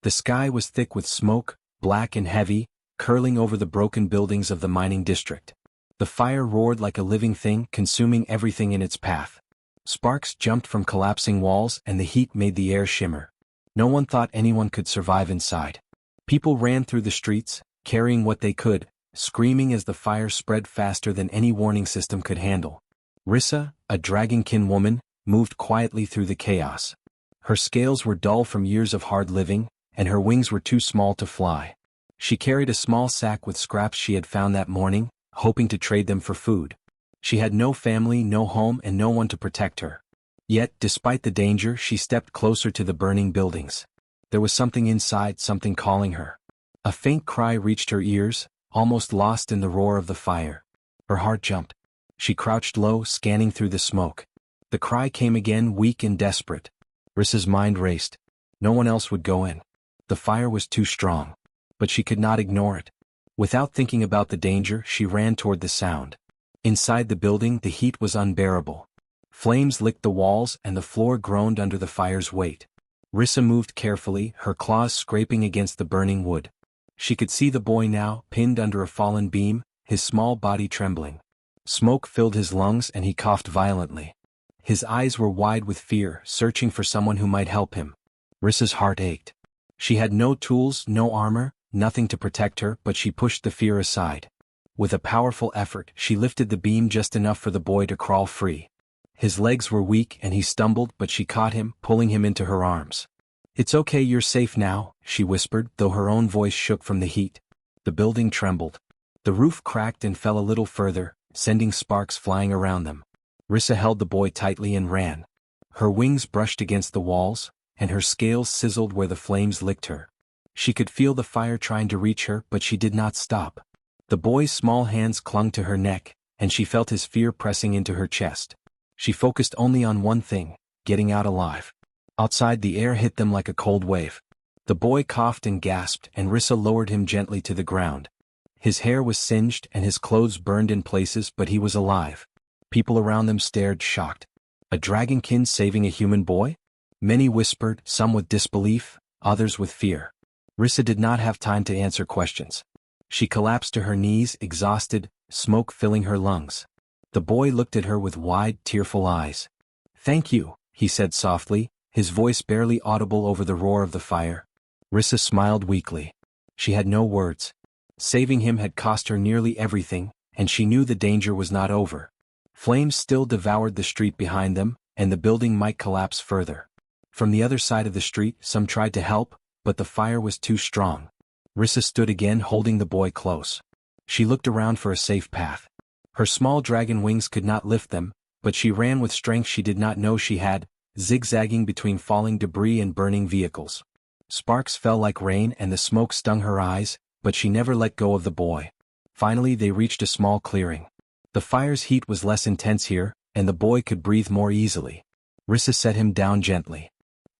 The sky was thick with smoke, black and heavy, curling over the broken buildings of the mining district. The fire roared like a living thing, consuming everything in its path. Sparks jumped from collapsing walls and the heat made the air shimmer. No one thought anyone could survive inside. People ran through the streets, carrying what they could, screaming as the fire spread faster than any warning system could handle. Rissa, a dragonkin woman, moved quietly through the chaos. Her scales were dull from years of hard living, and her wings were too small to fly. She carried a small sack with scraps she had found that morning, hoping to trade them for food. She had no family, no home, and no one to protect her. Yet, despite the danger, she stepped closer to the burning buildings. There was something inside, something calling her. A faint cry reached her ears, almost lost in the roar of the fire. Her heart jumped. She crouched low, scanning through the smoke. The cry came again, weak and desperate. Rissa's mind raced. No one else would go in. The fire was too strong. But she could not ignore it. Without thinking about the danger, she ran toward the sound. Inside the building, the heat was unbearable. Flames licked the walls and the floor groaned under the fire's weight. Rissa moved carefully, her claws scraping against the burning wood. She could see the boy now, pinned under a fallen beam, his small body trembling. Smoke filled his lungs and he coughed violently. His eyes were wide with fear, searching for someone who might help him. Rissa's heart ached. She had no tools, no armor, nothing to protect her, but she pushed the fear aside. With a powerful effort, she lifted the beam just enough for the boy to crawl free. His legs were weak and he stumbled, but she caught him, pulling him into her arms. "It's okay, you're safe now," she whispered, though her own voice shook from the heat. The building trembled. The roof cracked and fell a little further, sending sparks flying around them. Rissa held the boy tightly and ran. Her wings brushed against the walls, and her scales sizzled where the flames licked her. She could feel the fire trying to reach her, but she did not stop. The boy's small hands clung to her neck, and she felt his fear pressing into her chest. She focused only on one thing, getting out alive. Outside, the air hit them like a cold wave. The boy coughed and gasped, and Rissa lowered him gently to the ground. His hair was singed and his clothes burned in places, but he was alive. People around them stared, shocked. A dragonkin saving a human boy? Many whispered, some with disbelief, others with fear. Rissa did not have time to answer questions. She collapsed to her knees, exhausted, smoke filling her lungs. The boy looked at her with wide, tearful eyes. "Thank you," he said softly, his voice barely audible over the roar of the fire. Rissa smiled weakly. She had no words. Saving him had cost her nearly everything, and she knew the danger was not over. Flames still devoured the street behind them, and the building might collapse further. From the other side of the street, some tried to help, but the fire was too strong. Rissa stood again, holding the boy close. She looked around for a safe path. Her small dragon wings could not lift them, but she ran with strength she did not know she had, zigzagging between falling debris and burning vehicles. Sparks fell like rain and the smoke stung her eyes, but she never let go of the boy. Finally, they reached a small clearing. The fire's heat was less intense here, and the boy could breathe more easily. Rissa set him down gently.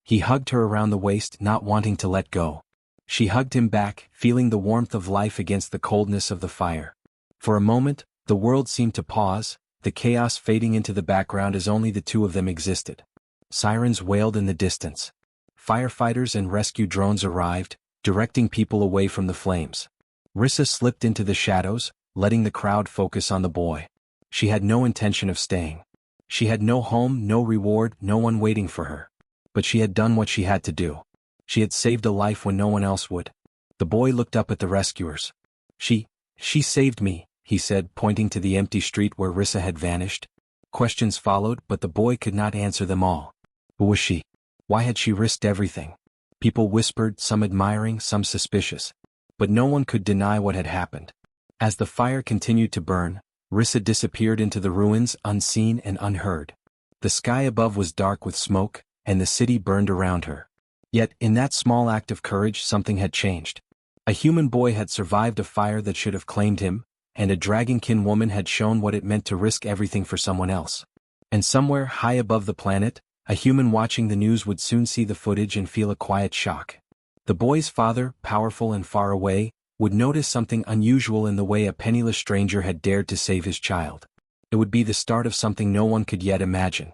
He hugged her around the waist, not wanting to let go. She hugged him back, feeling the warmth of life against the coldness of the fire. For a moment, the world seemed to pause, the chaos fading into the background as only the two of them existed. Sirens wailed in the distance. Firefighters and rescue drones arrived, directing people away from the flames. Rissa slipped into the shadows, letting the crowd focus on the boy. She had no intention of staying. She had no home, no reward, no one waiting for her. But she had done what she had to do. She had saved a life when no one else would. The boy looked up at the rescuers. She saved me," he said, pointing to the empty street where Rissa had vanished. Questions followed, but the boy could not answer them all. Who was she? Why had she risked everything? People whispered, some admiring, some suspicious. But no one could deny what had happened. As the fire continued to burn, Rissa disappeared into the ruins, unseen and unheard. The sky above was dark with smoke, and the city burned around her. Yet, in that small act of courage, something had changed. A human boy had survived a fire that should have claimed him, and a dragonkin woman had shown what it meant to risk everything for someone else. And somewhere high above the planet, a human watching the news would soon see the footage and feel a quiet shock. The boy's father, powerful and far away, would notice something unusual in the way a penniless stranger had dared to save his child. It would be the start of something no one could yet imagine.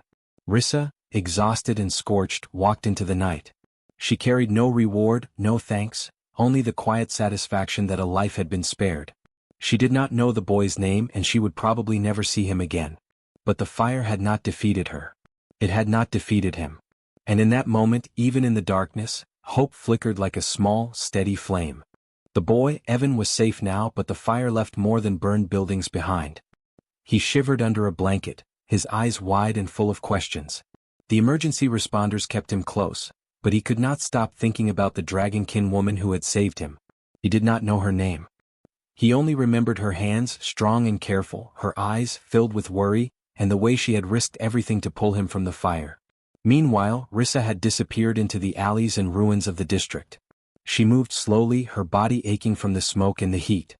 Rissa, exhausted and scorched, walked into the night. She carried no reward, no thanks, only the quiet satisfaction that a life had been spared. She did not know the boy's name and she would probably never see him again. But the fire had not defeated her. It had not defeated him. And in that moment, even in the darkness, hope flickered like a small, steady flame. The boy, Evan, was safe now, but the fire left more than burned buildings behind. He shivered under a blanket, his eyes wide and full of questions. The emergency responders kept him close, but he could not stop thinking about the dragonkin woman who had saved him. He did not know her name. He only remembered her hands, strong and careful, her eyes, filled with worry, and the way she had risked everything to pull him from the fire. Meanwhile, Rissa had disappeared into the alleys and ruins of the district. She moved slowly, her body aching from the smoke and the heat.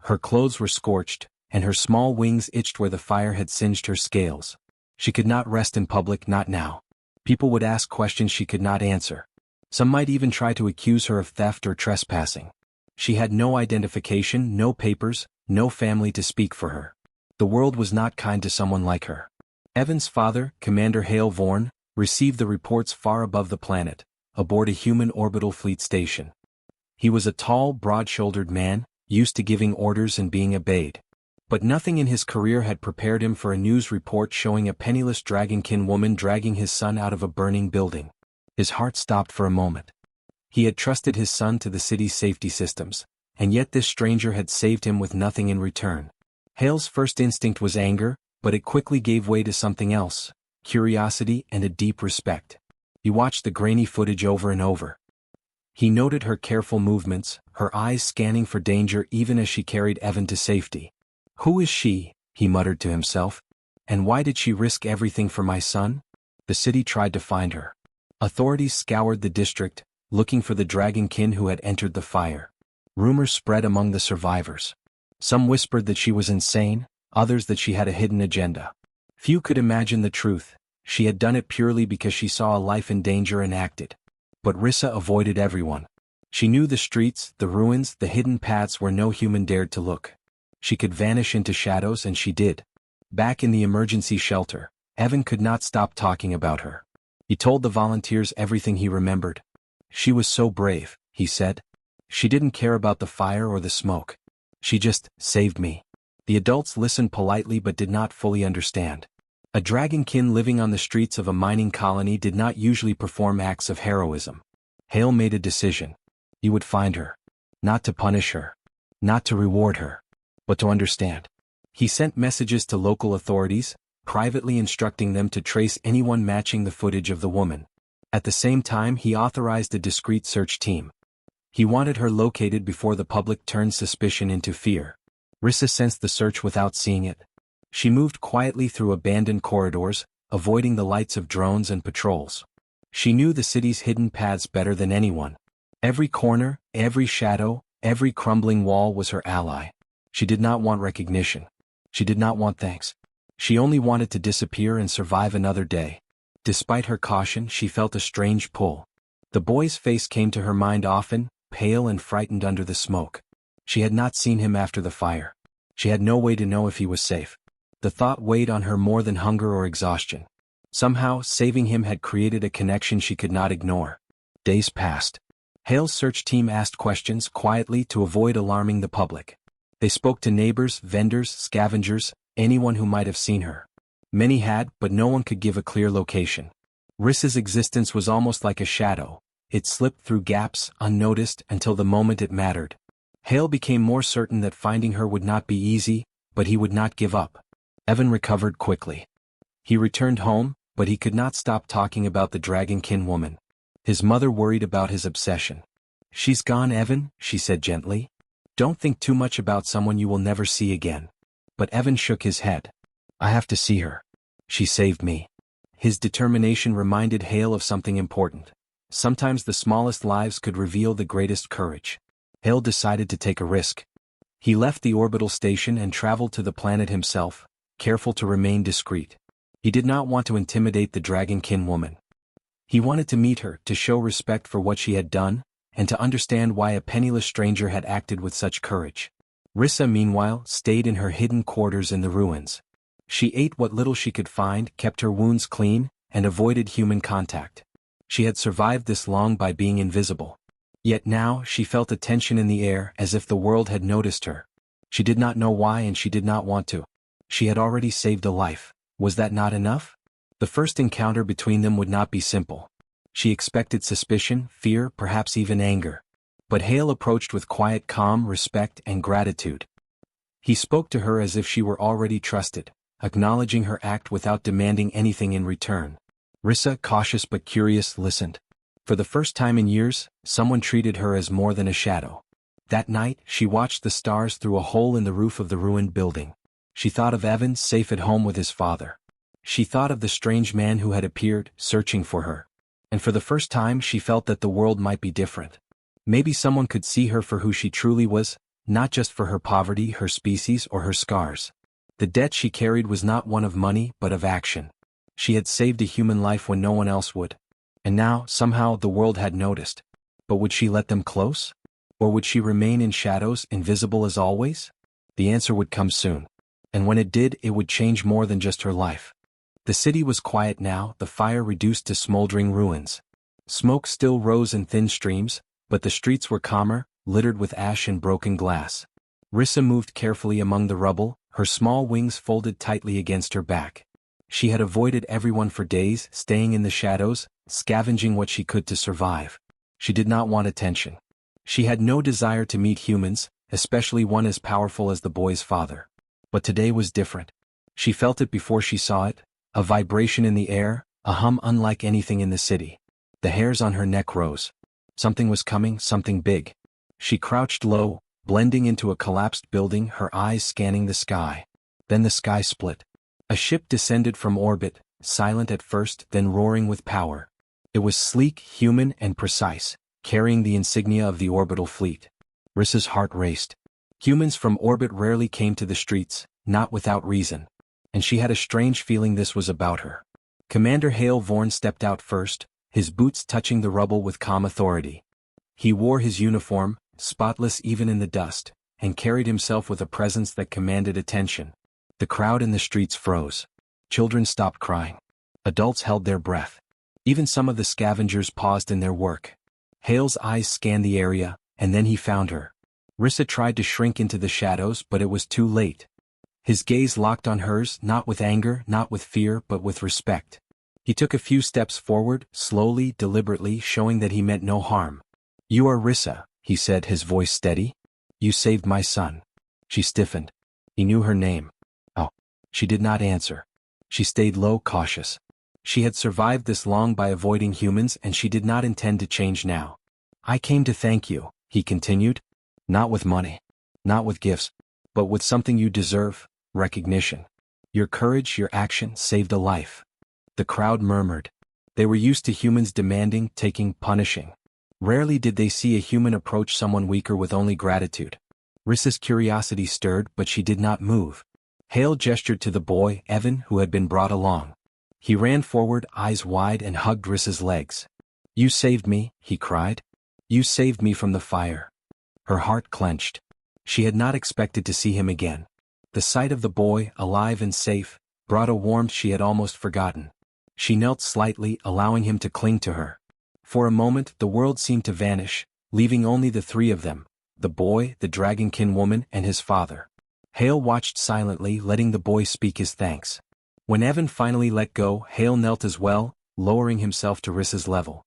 Her clothes were scorched, and her small wings itched where the fire had singed her scales. She could not rest in public, not now. People would ask questions she could not answer. Some might even try to accuse her of theft or trespassing. She had no identification, no papers, no family to speak for her. The world was not kind to someone like her. Evan's father, Commander Hale Vorn, received the reports far above the planet, aboard a human orbital fleet station. He was a tall, broad-shouldered man, used to giving orders and being obeyed. But nothing in his career had prepared him for a news report showing a penniless dragonkin woman dragging his son out of a burning building. His heart stopped for a moment. He had trusted his son to the city's safety systems, and yet this stranger had saved him with nothing in return. Hale's first instinct was anger, but it quickly gave way to something else, curiosity and a deep respect. He watched the grainy footage over and over. He noted her careful movements, her eyes scanning for danger even as she carried Evan to safety. "Who is she?" he muttered to himself. "And why did she risk everything for my son?" The city tried to find her. Authorities scoured the district, looking for the dragonkin who had entered the fire. Rumors spread among the survivors. Some whispered that she was insane, others that she had a hidden agenda. Few could imagine the truth. She had done it purely because she saw a life in danger and acted. But Rissa avoided everyone. She knew the streets, the ruins, the hidden paths where no human dared to look. She could vanish into shadows, and she did. Back in the emergency shelter, Evan could not stop talking about her. He told the volunteers everything he remembered. "She was so brave," he said. "She didn't care about the fire or the smoke. She just saved me." The adults listened politely but did not fully understand. A dragonkin living on the streets of a mining colony did not usually perform acts of heroism. Hale made a decision. He would find her. Not to punish her. Not to reward her. But to understand. He sent messages to local authorities, privately instructing them to trace anyone matching the footage of the woman. At the same time, he authorized a discreet search team. He wanted her located before the public turned suspicion into fear. Rissa sensed the search without seeing it. She moved quietly through abandoned corridors, avoiding the lights of drones and patrols. She knew the city's hidden paths better than anyone. Every corner, every shadow, every crumbling wall was her ally. She did not want recognition. She did not want thanks. She only wanted to disappear and survive another day. Despite her caution, she felt a strange pull. The boy's face came to her mind often, pale and frightened under the smoke. She had not seen him after the fire. She had no way to know if he was safe. The thought weighed on her more than hunger or exhaustion. Somehow, saving him had created a connection she could not ignore. Days passed. Hale's search team asked questions quietly to avoid alarming the public. They spoke to neighbors, vendors, scavengers, anyone who might have seen her. Many had, but no one could give a clear location. Rissa's existence was almost like a shadow. It slipped through gaps, unnoticed, until the moment it mattered. Hale became more certain that finding her would not be easy, but he would not give up. Evan recovered quickly. He returned home, but he could not stop talking about the dragonkin woman. His mother worried about his obsession. "She's gone, Evan," she said gently. "Don't think too much about someone you will never see again." But Evan shook his head. "I have to see her. She saved me." His determination reminded Hale of something important. Sometimes the smallest lives could reveal the greatest courage. Hale decided to take a risk. He left the orbital station and traveled to the planet himself, careful to remain discreet. He did not want to intimidate the dragonkin woman. He wanted to meet her, to show respect for what she had done, and to understand why a penniless stranger had acted with such courage. Rissa, meanwhile, stayed in her hidden quarters in the ruins. She ate what little she could find, kept her wounds clean, and avoided human contact. She had survived this long by being invisible. Yet now she felt a tension in the air as if the world had noticed her. She did not know why and she did not want to. She had already saved a life. Was that not enough? The first encounter between them would not be simple. She expected suspicion, fear, perhaps even anger. But Hale approached with quiet calm, respect, and gratitude. He spoke to her as if she were already trusted, acknowledging her act without demanding anything in return. Rissa, cautious but curious, listened. For the first time in years, someone treated her as more than a shadow. That night, she watched the stars through a hole in the roof of the ruined building. She thought of Evan, safe at home with his father. She thought of the strange man who had appeared, searching for her. And for the first time she felt that the world might be different. Maybe someone could see her for who she truly was, not just for her poverty, her species, or her scars. The debt she carried was not one of money but of action. She had saved a human life when no one else would. And now, somehow, the world had noticed. But would she let them close? Or would she remain in shadows, invisible as always? The answer would come soon. And when it did, it would change more than just her life. The city was quiet now, the fire reduced to smoldering ruins. Smoke still rose in thin streams, but the streets were calmer, littered with ash and broken glass. Rissa moved carefully among the rubble, her small wings folded tightly against her back. She had avoided everyone for days, staying in the shadows, scavenging what she could to survive. She did not want attention. She had no desire to meet humans, especially one as powerful as the boy's father. But today was different. She felt it before she saw it, a vibration in the air, a hum unlike anything in the city. The hairs on her neck rose. Something was coming, something big. She crouched low, blending into a collapsed building, her eyes scanning the sky. Then the sky split. A ship descended from orbit, silent at first, then roaring with power. It was sleek, human, and precise, carrying the insignia of the orbital fleet. Rissa's heart raced. Humans from orbit rarely came to the streets, not without reason. And she had a strange feeling this was about her. Commander Hale Vorn stepped out first, his boots touching the rubble with calm authority. He wore his uniform, spotless even in the dust, and carried himself with a presence that commanded attention. The crowd in the streets froze. Children stopped crying. Adults held their breath. Even some of the scavengers paused in their work. Hale's eyes scanned the area, and then he found her. Rissa tried to shrink into the shadows, but it was too late. His gaze locked on hers, not with anger, not with fear, but with respect. He took a few steps forward, slowly, deliberately, showing that he meant no harm. "You are Rissa," he said, his voice steady. "You saved my son." She stiffened. He knew her name. Oh. She did not answer. She stayed low, cautious. She had survived this long by avoiding humans, and she did not intend to change now. "I came to thank you," he continued. "Not with money. Not with gifts. But with something you deserve, recognition. Your courage, your action, saved a life." The crowd murmured. They were used to humans demanding, taking, punishing. Rarely did they see a human approach someone weaker with only gratitude. Rissa's curiosity stirred, but she did not move. Hale gestured to the boy, Evan, who had been brought along. He ran forward, eyes wide, and hugged Rissa's legs. "You saved me," he cried. "You saved me from the fire." Her heart clenched. She had not expected to see him again. The sight of the boy, alive and safe, brought a warmth she had almost forgotten. She knelt slightly, allowing him to cling to her. For a moment the world seemed to vanish, leaving only the three of them, the boy, the dragonkin woman, and his father. Hale watched silently, letting the boy speak his thanks. When Evan finally let go, Hale knelt as well, lowering himself to Rissa's level.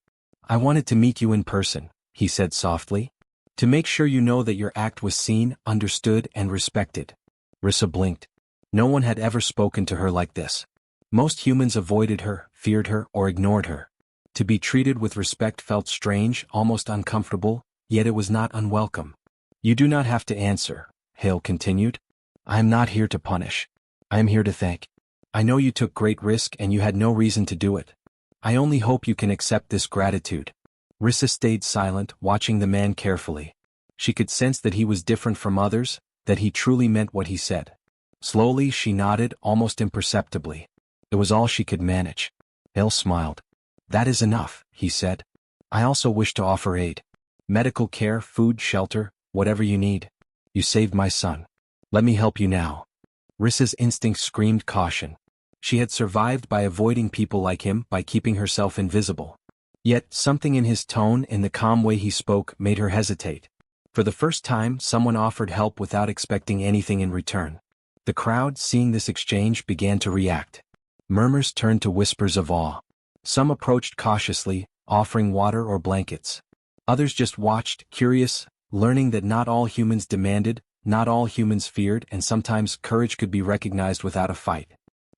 "I wanted to meet you in person," he said softly. "To make sure you know that your act was seen, understood, and respected." Rissa blinked. No one had ever spoken to her like this. Most humans avoided her, feared her, or ignored her. To be treated with respect felt strange, almost uncomfortable, yet it was not unwelcome. "You do not have to answer," Hale continued. "I am not here to punish. I am here to thank. I know you took great risk and you had no reason to do it. I only hope you can accept this gratitude." Rissa stayed silent, watching the man carefully. She could sense that he was different from others, that he truly meant what he said. Slowly she nodded, almost imperceptibly. It was all she could manage. Hale smiled. "That is enough," he said. "I also wish to offer aid. Medical care, food, shelter, whatever you need. You saved my son. Let me help you now." Rissa's instinct screamed caution. She had survived by avoiding people like him, by keeping herself invisible. Yet, something in his tone and the calm way he spoke made her hesitate. For the first time, someone offered help without expecting anything in return. The crowd, seeing this exchange, began to react. Murmurs turned to whispers of awe. Some approached cautiously, offering water or blankets. Others just watched, curious, learning that not all humans demanded, not all humans feared, and sometimes courage could be recognized without a fight.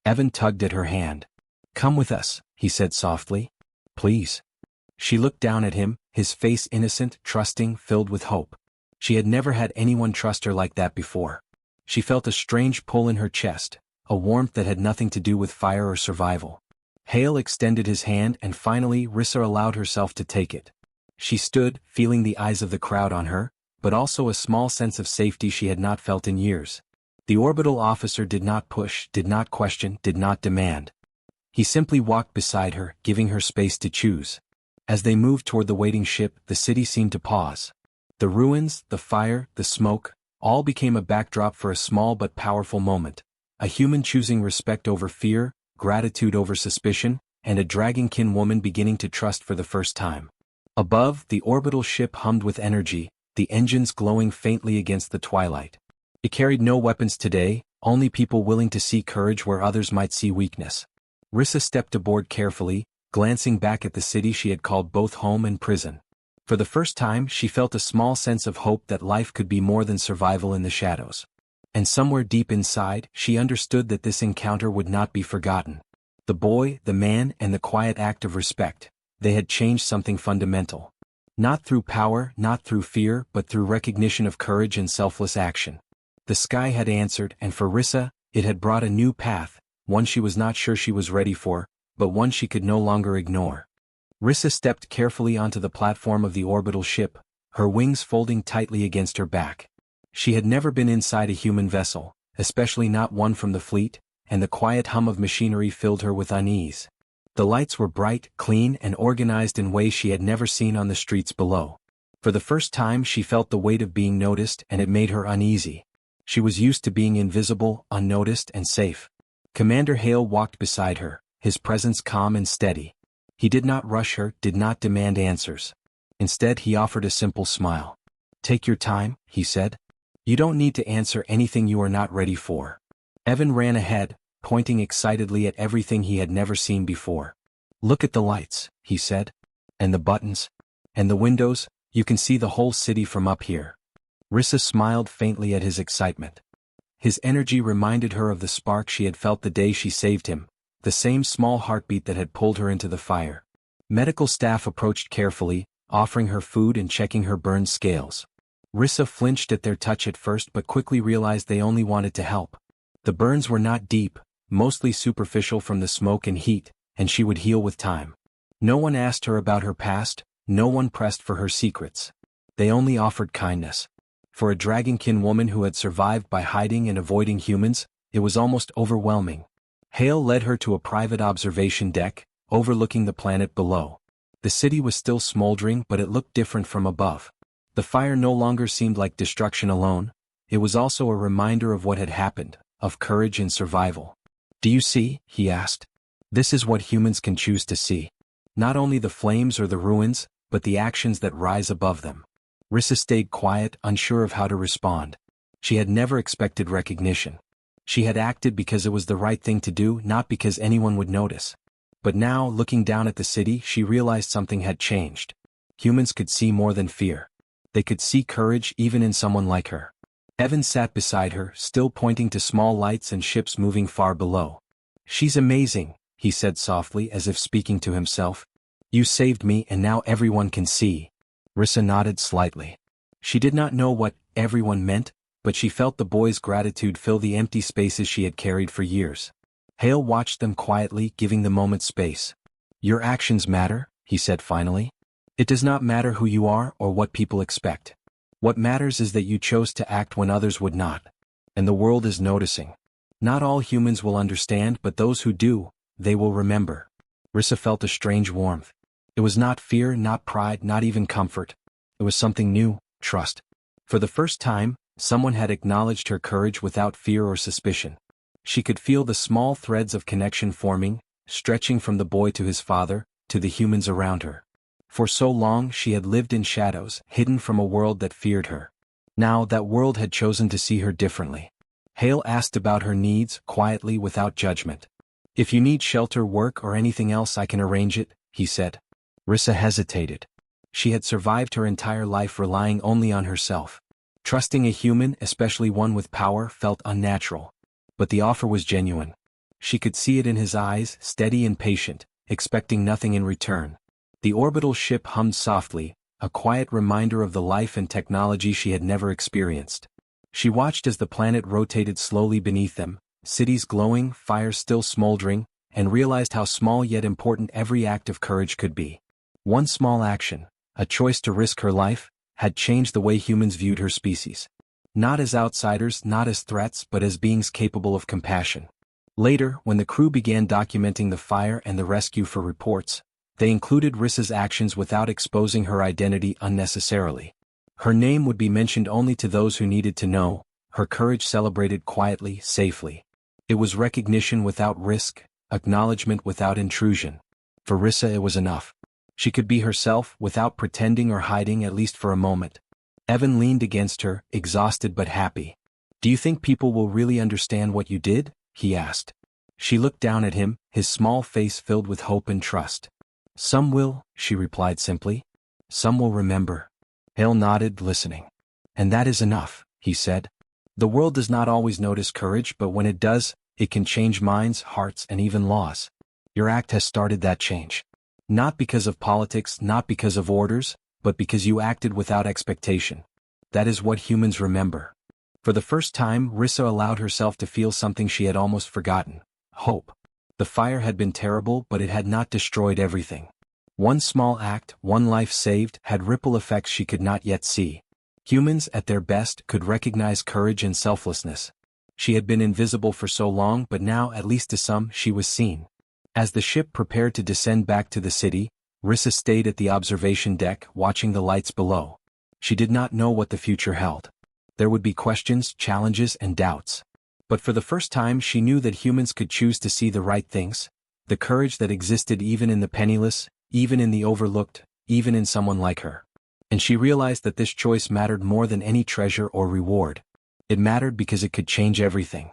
Evan tugged at her hand. "Come with us," he said softly. "Please." She looked down at him, his face innocent, trusting, filled with hope. She had never had anyone trust her like that before. She felt a strange pull in her chest, a warmth that had nothing to do with fire or survival. Hale extended his hand and finally Rissa allowed herself to take it. She stood, feeling the eyes of the crowd on her, but also a small sense of safety she had not felt in years. The orbital officer did not push, did not question, did not demand. He simply walked beside her, giving her space to choose. As they moved toward the waiting ship, the city seemed to pause. The ruins, the fire, the smoke, all became a backdrop for a small but powerful moment. A human choosing respect over fear, gratitude over suspicion, and a dragonkin woman beginning to trust for the first time. Above, the orbital ship hummed with energy, the engines glowing faintly against the twilight. It carried no weapons today, only people willing to see courage where others might see weakness. Rissa stepped aboard carefully, glancing back at the city she had called both home and prison. For the first time she felt a small sense of hope that life could be more than survival in the shadows. And somewhere deep inside, she understood that this encounter would not be forgotten. The boy, the man, and the quiet act of respect, they had changed something fundamental. Not through power, not through fear, but through recognition of courage and selfless action. The sky had answered, and for Rissa, it had brought a new path, one she was not sure she was ready for, but one she could no longer ignore. Rissa stepped carefully onto the platform of the orbital ship, her wings folding tightly against her back. She had never been inside a human vessel, especially not one from the fleet, and the quiet hum of machinery filled her with unease. The lights were bright, clean, and organized in ways she had never seen on the streets below. For the first time she felt the weight of being noticed, and it made her uneasy. She was used to being invisible, unnoticed, and safe. Commander Hale walked beside her, his presence calm and steady. He did not rush her, did not demand answers. Instead he offered a simple smile. "Take your time," he said. "You don't need to answer anything you are not ready for." Evan ran ahead, pointing excitedly at everything he had never seen before. "Look at the lights," he said. "And the buttons. And the windows, you can see the whole city from up here." Rissa smiled faintly at his excitement. His energy reminded her of the spark she had felt the day she saved him, the same small heartbeat that had pulled her into the fire. Medical staff approached carefully, offering her food and checking her burned scales. Rissa flinched at their touch at first but quickly realized they only wanted to help. The burns were not deep, mostly superficial from the smoke and heat, and she would heal with time. No one asked her about her past, no one pressed for her secrets. They only offered kindness. For a dragonkin woman who had survived by hiding and avoiding humans, it was almost overwhelming. Hale led her to a private observation deck, overlooking the planet below. The city was still smoldering, but it looked different from above. The fire no longer seemed like destruction alone, it was also a reminder of what had happened, of courage and survival. "Do you see?" he asked. "This is what humans can choose to see. Not only the flames or the ruins, but the actions that rise above them." Rissa stayed quiet, unsure of how to respond. She had never expected recognition. She had acted because it was the right thing to do, not because anyone would notice. But now, looking down at the city, she realized something had changed. Humans could see more than fear. They could see courage even in someone like her. Evan sat beside her, still pointing to small lights and ships moving far below. "She's amazing," he said softly as if speaking to himself. "You saved me and now everyone can see." Rissa nodded slightly. She did not know what everyone meant, but she felt the boy's gratitude fill the empty spaces she had carried for years. Hale watched them quietly, giving the moment space. "Your actions matter," he said finally. "It does not matter who you are or what people expect. What matters is that you chose to act when others would not. And the world is noticing. Not all humans will understand, but those who do, they will remember." Rissa felt a strange warmth. It was not fear, not pride, not even comfort. It was something new, trust. For the first time, someone had acknowledged her courage without fear or suspicion. She could feel the small threads of connection forming, stretching from the boy to his father, to the humans around her. For so long she had lived in shadows, hidden from a world that feared her. Now that world had chosen to see her differently. Hale asked about her needs, quietly, without judgment. "If you need shelter, work, or anything else, I can arrange it," he said. Rissa hesitated. She had survived her entire life relying only on herself. Trusting a human, especially one with power, felt unnatural. But the offer was genuine. She could see it in his eyes, steady and patient, expecting nothing in return. The orbital ship hummed softly, a quiet reminder of the life and technology she had never experienced. She watched as the planet rotated slowly beneath them, cities glowing, fires still smoldering, and realized how small yet important every act of courage could be. One small action, a choice to risk her life, had changed the way humans viewed her species. Not as outsiders, not as threats, but as beings capable of compassion. Later, when the crew began documenting the fire and the rescue for reports, they included Rissa's actions without exposing her identity unnecessarily. Her name would be mentioned only to those who needed to know, her courage celebrated quietly, safely. It was recognition without risk, acknowledgement without intrusion. For Rissa it was enough. She could be herself, without pretending or hiding, at least for a moment. Evan leaned against her, exhausted but happy. "Do you think people will really understand what you did?" he asked. She looked down at him, his small face filled with hope and trust. "Some will," she replied simply. "Some will remember." Hale nodded, listening. "And that is enough," he said. "The world does not always notice courage, but when it does, it can change minds, hearts, and even laws. Your act has started that change. Not because of politics, not because of orders, but because you acted without expectation. That is what humans remember." For the first time, Rissa allowed herself to feel something she had almost forgotten: hope. The fire had been terrible, but it had not destroyed everything. One small act, one life saved, had ripple effects she could not yet see. Humans, at their best, could recognize courage and selflessness. She had been invisible for so long, but now, at least to some, she was seen. As the ship prepared to descend back to the city, Rissa stayed at the observation deck, watching the lights below. She did not know what the future held. There would be questions, challenges, and doubts. But for the first time she knew that humans could choose to see the right things, the courage that existed even in the penniless, even in the overlooked, even in someone like her. And she realized that this choice mattered more than any treasure or reward. It mattered because it could change everything.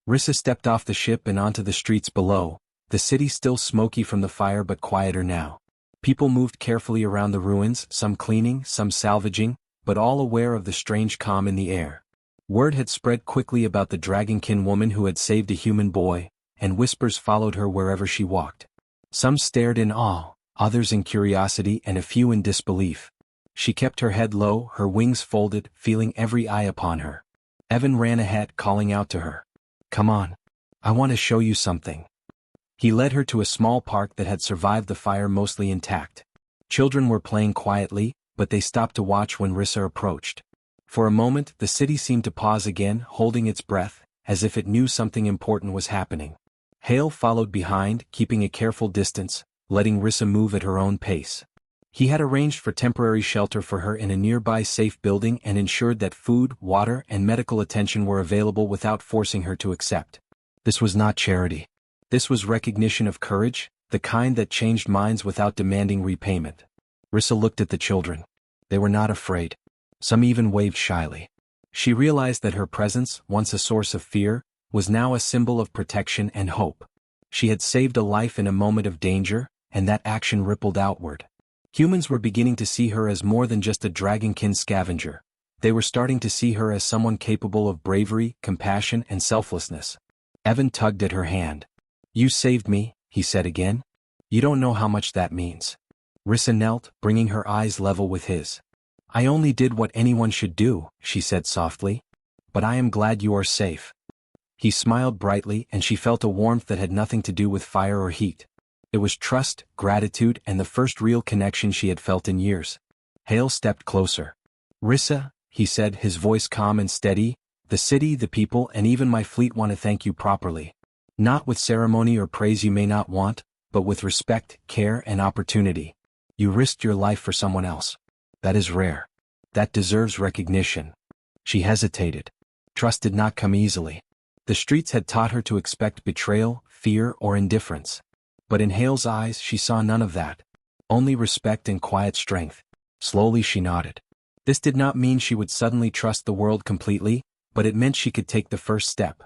Rissa stepped off the ship and onto the streets below, the city still smoky from the fire but quieter now. People moved carefully around the ruins, some cleaning, some salvaging, but all aware of the strange calm in the air. Word had spread quickly about the dragonkin woman who had saved a human boy, and whispers followed her wherever she walked. Some stared in awe, others in curiosity, and a few in disbelief. She kept her head low, her wings folded, feeling every eye upon her. Evan ran ahead, calling out to her. "Come on. I want to show you something." He led her to a small park that had survived the fire mostly intact. Children were playing quietly, but they stopped to watch when Rissa approached. For a moment, the city seemed to pause again, holding its breath, as if it knew something important was happening. Hale followed behind, keeping a careful distance, letting Rissa move at her own pace. He had arranged for temporary shelter for her in a nearby safe building and ensured that food, water, and medical attention were available without forcing her to accept. This was not charity. This was recognition of courage, the kind that changed minds without demanding repayment. Rissa looked at the children. They were not afraid. Some even waved shyly. She realized that her presence, once a source of fear, was now a symbol of protection and hope. She had saved a life in a moment of danger, and that action rippled outward. Humans were beginning to see her as more than just a dragonkin scavenger. They were starting to see her as someone capable of bravery, compassion, and selflessness. Evan tugged at her hand. "You saved me," he said again. "You don't know how much that means." Rissa knelt, bringing her eyes level with his. "I only did what anyone should do," she said softly. "But I am glad you are safe." He smiled brightly, and she felt a warmth that had nothing to do with fire or heat. It was trust, gratitude, and the first real connection she had felt in years. Hale stepped closer. "Rissa," he said, his voice calm and steady, "the city, the people, and even my fleet want to thank you properly. Not with ceremony or praise you may not want, but with respect, care, and opportunity. You risked your life for someone else. That is rare. That deserves recognition." She hesitated. Trust did not come easily. The streets had taught her to expect betrayal, fear, or indifference. But in Hale's eyes she saw none of that. Only respect and quiet strength. Slowly she nodded. This did not mean she would suddenly trust the world completely, but it meant she could take the first step.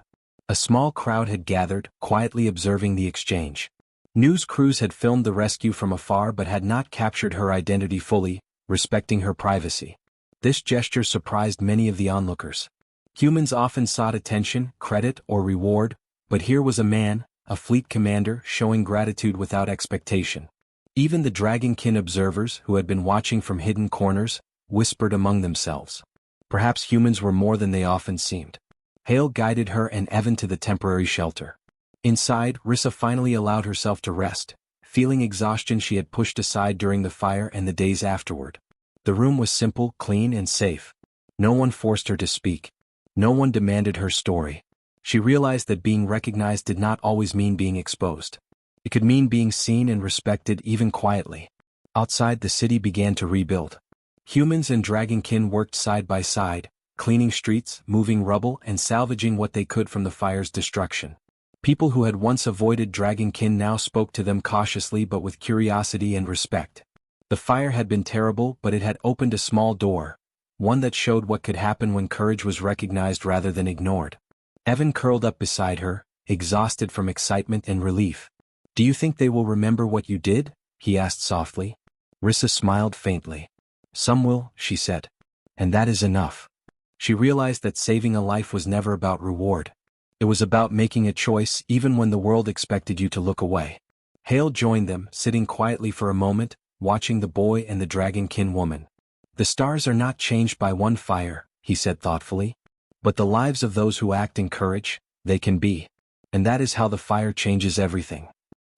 A small crowd had gathered, quietly observing the exchange. News crews had filmed the rescue from afar but had not captured her identity fully, respecting her privacy. This gesture surprised many of the onlookers. Humans often sought attention, credit, or reward, but here was a man, a fleet commander, showing gratitude without expectation. Even the Dragonkin observers, who had been watching from hidden corners, whispered among themselves. Perhaps humans were more than they often seemed. Hale guided her and Evan to the temporary shelter. Inside, Rissa finally allowed herself to rest, feeling exhaustion she had pushed aside during the fire and the days afterward. The room was simple, clean, and safe. No one forced her to speak. No one demanded her story. She realized that being recognized did not always mean being exposed. It could mean being seen and respected even quietly. Outside, the city began to rebuild. Humans and Dragonkin worked side by side, cleaning streets, moving rubble, and salvaging what they could from the fire's destruction. People who had once avoided Dragonkin now spoke to them cautiously but with curiosity and respect. The fire had been terrible, but it had opened a small door, one that showed what could happen when courage was recognized rather than ignored. Evan curled up beside her, exhausted from excitement and relief. "Do you think they will remember what you did?" he asked softly. Rissa smiled faintly. "Some will," she said. "And that is enough." She realized that saving a life was never about reward. It was about making a choice even when the world expected you to look away. Hale joined them, sitting quietly for a moment, watching the boy and the Dragonkin woman. "The stars are not changed by one fire," he said thoughtfully. "But the lives of those who act in courage, they can be. And that is how the fire changes everything."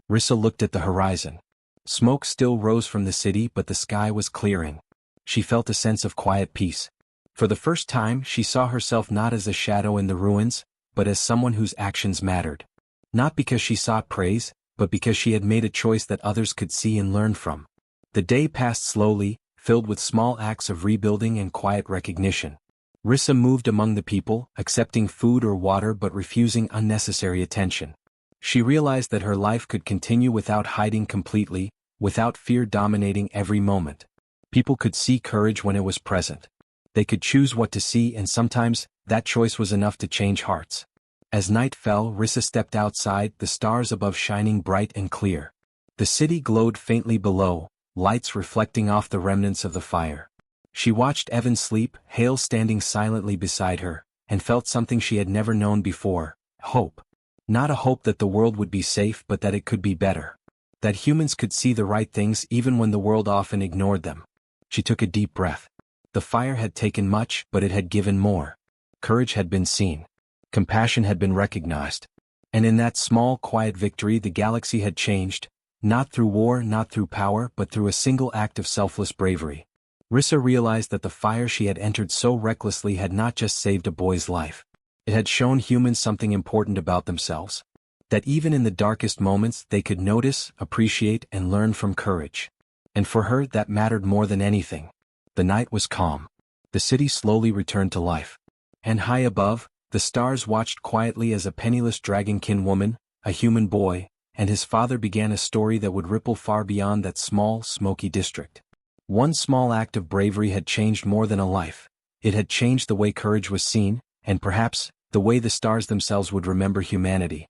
Rissa looked at the horizon. Smoke still rose from the city but the sky was clearing. She felt a sense of quiet peace. For the first time she saw herself not as a shadow in the ruins, but as someone whose actions mattered. Not because she sought praise, but because she had made a choice that others could see and learn from. The day passed slowly, filled with small acts of rebuilding and quiet recognition. Rissa moved among the people, accepting food or water but refusing unnecessary attention. She realized that her life could continue without hiding completely, without fear dominating every moment. People could see courage when it was present. They could choose what to see, and sometimes that choice was enough to change hearts. As night fell, Rissa stepped outside, the stars above shining bright and clear. The city glowed faintly below, lights reflecting off the remnants of the fire. She watched Evan sleep, Hale standing silently beside her, and felt something she had never known before: hope. Not a hope that the world would be safe, but that it could be better. That humans could see the right things even when the world often ignored them. She took a deep breath. The fire had taken much, but it had given more. Courage had been seen. Compassion had been recognized. And in that small, quiet victory the galaxy had changed, not through war, not through power, but through a single act of selfless bravery. Rissa realized that the fire she had entered so recklessly had not just saved a boy's life. It had shown humans something important about themselves. That even in the darkest moments they could notice, appreciate, and learn from courage. And for her that mattered more than anything. The night was calm. The city slowly returned to life. And high above, the stars watched quietly as a penniless Dragonkin woman, a human boy, and his father began a story that would ripple far beyond that small, smoky district. One small act of bravery had changed more than a life. It had changed the way courage was seen, and perhaps, the way the stars themselves would remember humanity.